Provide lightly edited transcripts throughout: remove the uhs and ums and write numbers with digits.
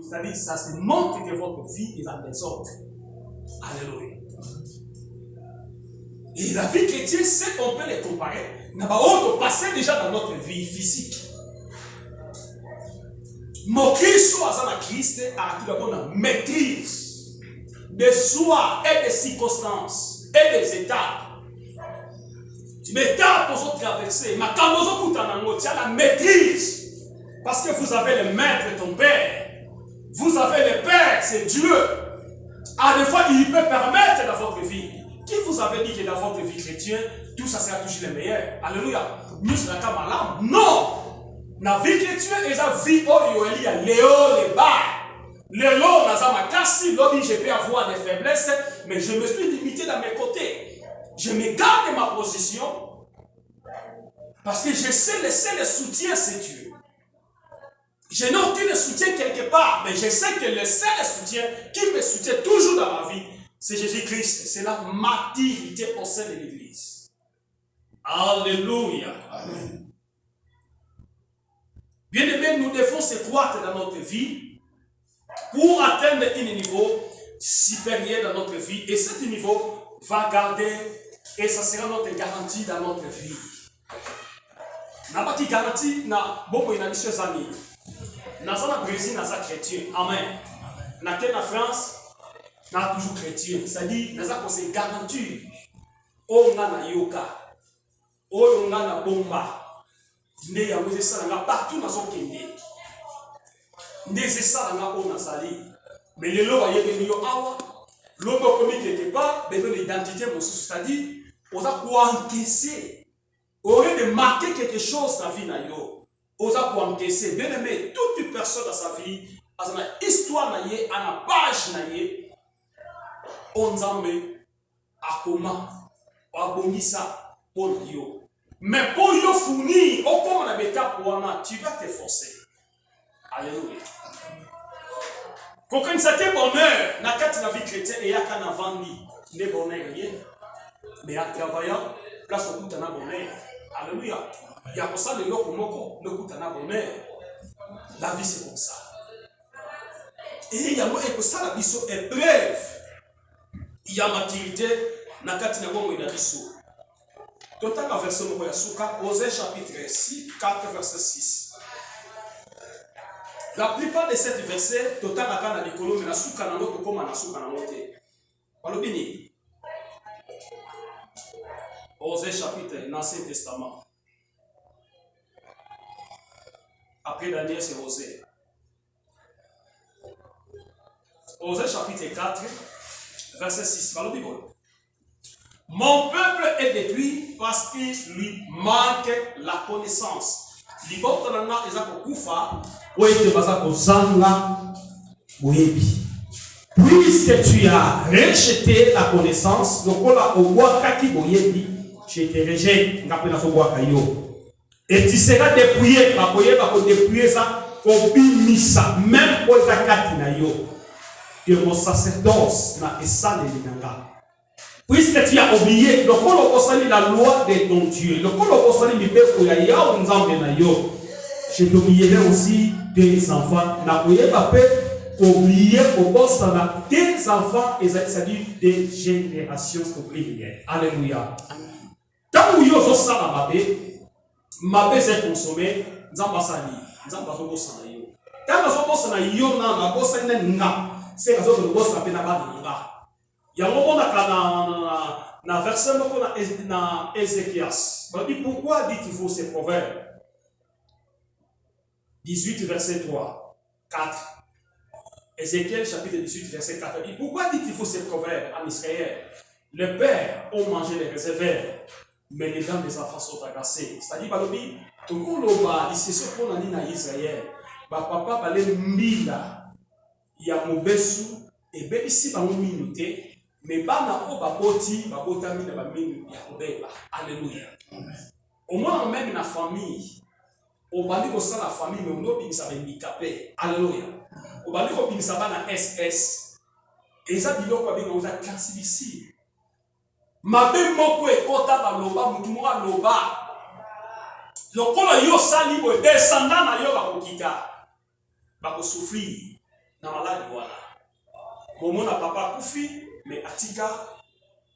C'est-à-dire, ça se montre que votre vie est en désordre. Alléluia. Et la vie chrétienne, c'est qu'on peut les comparer. Nous avons passé déjà dans notre vie physique. Mon Christ soit dans Christ a une maîtrise de soi et des circonstances et des étapes. Tu m'étapes pour traverser. Mais quand tu as la maîtrise. Parce que vous avez le maître, ton Père. Vous avez le Père, c'est Dieu. À des fois, il peut permettre dans votre vie. Qui vous avait dit que dans votre vie chrétienne, tout ça sera toujours le meilleur? Alléluia. Nous sommes là. Non. Dans la vie chrétienne, il y a une vie où il y a les hauts, les bas. Les hauts, je peux avoir des faiblesses, mais je me suis limité dans mes côtés. Je me garde ma position. Parce que je sais laisser le soutien, c'est Dieu. Je n'ai aucun soutien quelque part, mais je sais que le seul soutien qui me soutient toujours dans ma vie, c'est Jésus-Christ. C'est la maturité au sein de l'Église. Alléluia. Amen. Bien aimé, nous devons se croître dans notre vie pour atteindre un niveau supérieur dans notre vie. Et ce niveau va garder, et ça sera notre garantie dans notre vie. N'a pas de garantie, n'a beaucoup de choses amis. Dans le Brésil, dans le chrétien. Amen. Dans la France, on a toujours chrétien. C'est-à-dire, nous avons ces garanties. On a na yoga. On a na bomba. Nous avons ça partout dans son pays. Nous avons ça dans Sali. Mais les lois, il y a des millions d'euros. L'homme commis quelque part, mais l'identité, c'est-à-dire, on a encaisser. Au lieu de marquer quelque chose dans la vie, on a encaisser. Bien aimé, toute personne dans sa vie, à une histoire, à une page, on a mis à comment, à bonissa pour yo. Mais pour yo fournir, au comme on a mis tu vas te forcer. Alléluia. Quand c'était bonheur, dans la vie chrétienne, il y a qu'un avant de bonheur, rien. Mais en travaillant, place au bout d'un bonheur. Alléluia. Il y a pour ça le loco moko, le bout d'un bonheur. La vie c'est comme ça. Et il y a pour ça la vie c'est épreuve. Il y a maturité, dans la bonne il y a biso. Total la version de Yasuka, Osée chapitre 6, 4 verset 6. La plupart de ces versets, total la kana likolo mais na suka na loto comme na suka na moté. Balobini. Osée chapitre l'Ancien Testament. Après Daniel c'est Osée. Osée chapitre 4 verset 6. Balobini. Mon peuple est détruit parce qu'il lui manque la connaissance. Puisque tu as rejeté la connaissance, je te rejette. Et tu seras dépouillé. Même pour que mon sacerdoce n'a pas de l'inanga. Puisque tu as oublié, le colo osali la loi de ton Dieu, le colo osali mibeko ya yao nzambe na yo, je t'oublierai aussi tes enfants. Na ouye pape, oublier au boss na tes enfants, et c'est-à-dire des générations oubliées. Alléluia. Tant où yo zo sala mabe c'est consommé, nzamba sali, nzamba zo bossa na yo. Tant zo bossa na yo na bossa na nga, c'est zo zo bossa pe na ba nga. Il y a un moment dans le verset dans Ézéchias. On dit pourquoi dites-vous ces proverbes? 18 verset 3, 4. Ézéchiel chapitre 18 verset 4. On dit pourquoi dites-vous ces proverbes en Israël? Les pères ont mangé les réservoirs, mais les dents des enfants sont agacées. C'est-à-dire, tout le monde a dit c'est ce qu'on a dit dans Israël. Papa parlait de Mila. Il y a Mobesu et Bélissi dans mon minute. Mais bana o baboti babotami na baminu ya kobeba. Alléluia. Au moins même na famille au bandi ko sa la famille mais on obi ça handicapé. Alléluia. Au bandi ko binisa bana SS. Et ça biloko ba binga uza classifié. Mabe moko e kota ba loba mutu mo loba. Lokola yo sali bo descendant na yo ba kokita. Ba ko souffrir. na maladi wana bomona papa akufi mais atika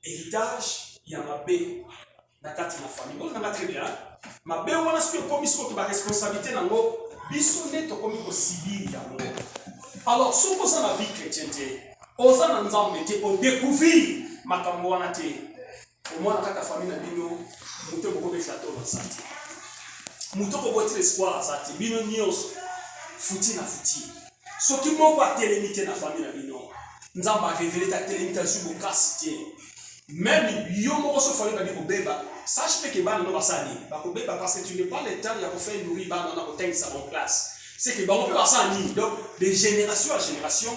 héritage ya mabe na kati na famille on a très bien mabe wana soki ekomi soki ba responsabilité nango biso nde tokomi kosibiri yango. Alors soki oza na vie chrétienne te oza na nzambe te odécouvrir makambo wana te omwana kaka famille na bino moto okobekisa to baza te moto okobotila espoir aza te bino nyonso futi na futi soki moko atelemi te na famille na bino nzambe arevele te atelemi te azwi bokasi te même yo moko so famille bani kobeba sache pe ke bana no basala nini bakobeba parce que tu n'es pas le temps ya kofaire nourrir bana na kotengisa bon place c'est que bango mpe basala nini donc de génération à génération